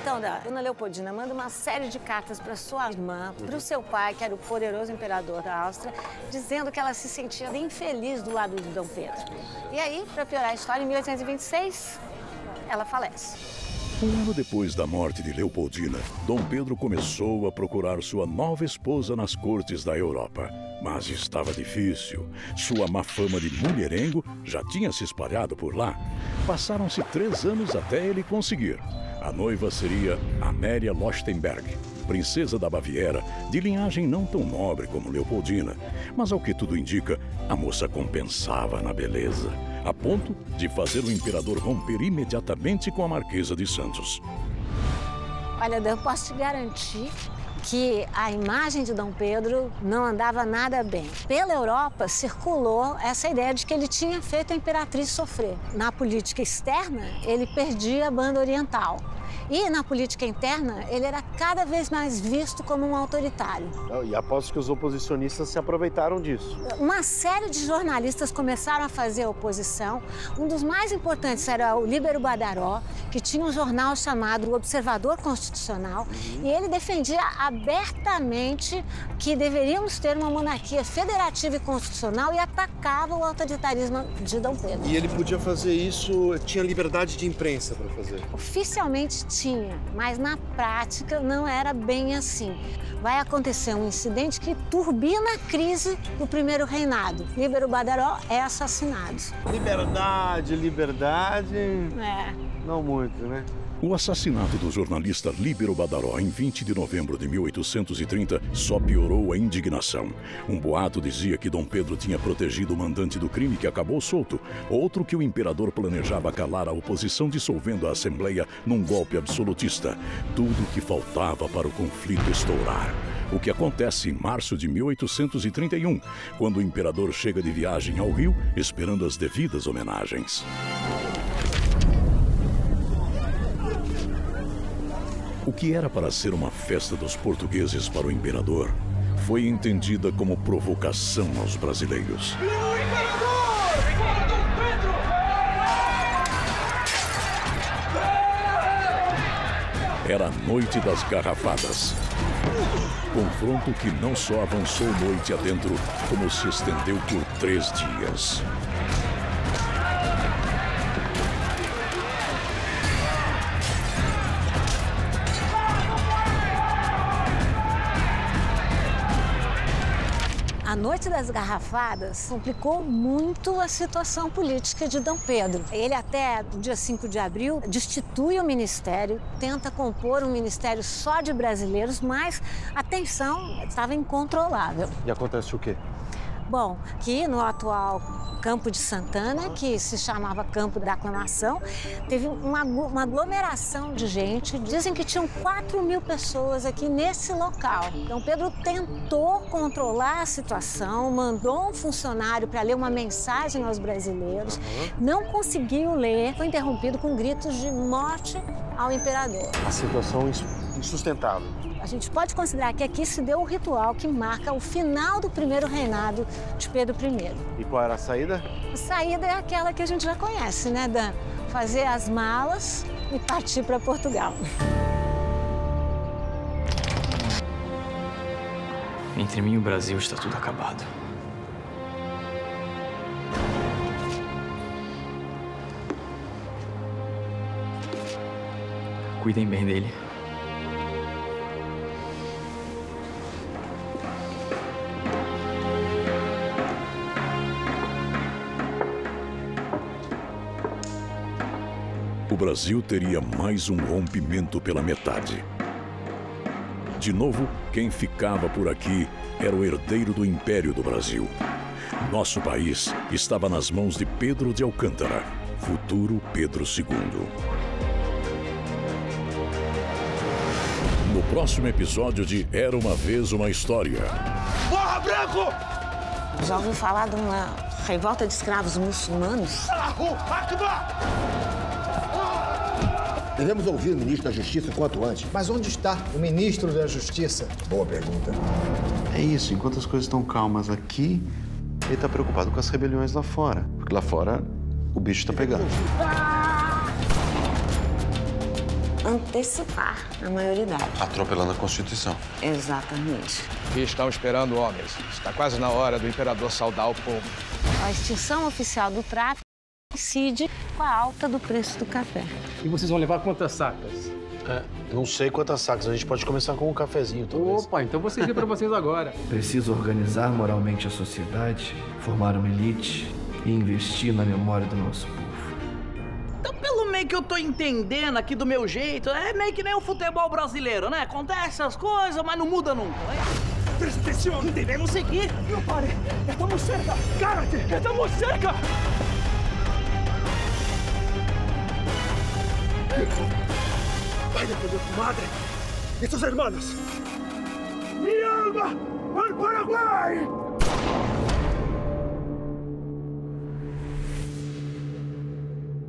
Então, Dona Leopoldina manda uma série de cartas para sua irmã, para o seu pai, que era o poderoso imperador da Áustria, dizendo que ela se sentia infeliz do lado de Dom Pedro. E aí, para piorar a história, em 1826, ela falece. Um ano depois da morte de Leopoldina, Dom Pedro começou a procurar sua nova esposa nas cortes da Europa. Mas estava difícil. Sua má fama de mulherengo já tinha se espalhado por lá. Passaram-se 3 anos até ele conseguir. A noiva seria Amélia Lochtenberg, princesa da Baviera, de linhagem não tão nobre como Leopoldina. Mas, ao que tudo indica, a moça compensava na beleza, a ponto de fazer o imperador romper imediatamente com a Marquesa de Santos. Olha, eu posso te garantir que a imagem de Dom Pedro não andava nada bem. Pela Europa circulou essa ideia de que ele tinha feito a imperatriz sofrer. Na política externa, ele perdia a banda oriental. E na política interna, ele era cada vez mais visto como um autoritário. E aposto que os oposicionistas se aproveitaram disso. Uma série de jornalistas começaram a fazer oposição. Um dos mais importantes era o Líbero Badaró, que tinha um jornal chamado O Observador Constitucional. E ele defendia abertamente que deveríamos ter uma monarquia federativa e constitucional e atacava o autoritarismo de Dom Pedro. E ele podia fazer isso, tinha liberdade de imprensa para fazer? Oficialmente tinha, mas na prática não era bem assim. Vai acontecer um incidente que turbina a crise do primeiro reinado. Líbero Badaró é assassinado. Liberdade, liberdade... Não muito, né? O assassinato do jornalista Líbero Badaró em 20 de novembro de 1830 só piorou a indignação. Um boato dizia que Dom Pedro tinha protegido o mandante do crime que acabou solto. Outro que o imperador planejava calar a oposição dissolvendo a Assembleia num golpe absolutista. Tudo que faltava para o conflito estourar. O que acontece em março de 1831, quando o imperador chega de viagem ao Rio, esperando as devidas homenagens. O que era para ser uma festa dos portugueses para o imperador foi entendida como provocação aos brasileiros. Viva o imperador! Viva Dom Pedro! Era a Noite das Garrafadas. Confronto que não só avançou noite adentro, como se estendeu por 3 dias. A Noite das Garrafadas complicou muito a situação política de Dom Pedro. Ele até o dia 5 de abril destitui o ministério, tenta compor um ministério só de brasileiros, mas a tensão estava incontrolável. E acontece o quê? Bom, aqui no atual Campo de Santana, que se chamava Campo da Aclamação, teve uma aglomeração de gente. Dizem que tinham 4.000 pessoas aqui nesse local. Dom Pedro tentou controlar a situação, mandou um funcionário para ler uma mensagem aos brasileiros, não conseguiu ler, foi interrompido com gritos de morte ao imperador. A situação insustentável. A gente pode considerar que aqui se deu o ritual que marca o final do primeiro reinado de Pedro I. E qual era a saída? A saída é aquela que a gente já conhece, né, Dan? Fazer as malas e partir para Portugal. Entre mim e o Brasil está tudo acabado. Cuidem bem dele. O Brasil teria mais um rompimento pela metade. De novo, quem ficava por aqui era o herdeiro do Império do Brasil. Nosso país estava nas mãos de Pedro de Alcântara, futuro Pedro II. No próximo episódio de Era uma Vez uma História. Morra, Branco! Já ouviu falar de uma revolta de escravos muçulmanos? Allahu Akbar! Devemos ouvir o ministro da Justiça quanto antes. Mas onde está o ministro da Justiça? Boa pergunta. É isso, enquanto as coisas estão calmas aqui, ele está preocupado com as rebeliões lá fora. Porque lá fora, o bicho está pegando. antecipar a maioridade. Atropelando a Constituição. Exatamente. E estão esperando homens. Está quase na hora do imperador saudar o povo. A extinção oficial do tráfico coincide com a alta do preço do café. E vocês vão levar quantas sacas? Não sei quantas sacas. A gente pode começar com um cafezinho, talvez. Opa, então vocês ir pra vocês agora. Preciso organizar moralmente a sociedade, formar uma elite e investir na memória do nosso povo. Então, pelo meio que eu tô entendendo aqui do meu jeito, é meio que nem o futebol brasileiro, né? Acontece as coisas, mas não muda nunca, né? Presta atenção! Devemos seguir! Não pare! Estamos cerca! Cárate! Estamos cerca! Vai defender tu madre e sus hermanos! ¡Mi alma al Paraguay!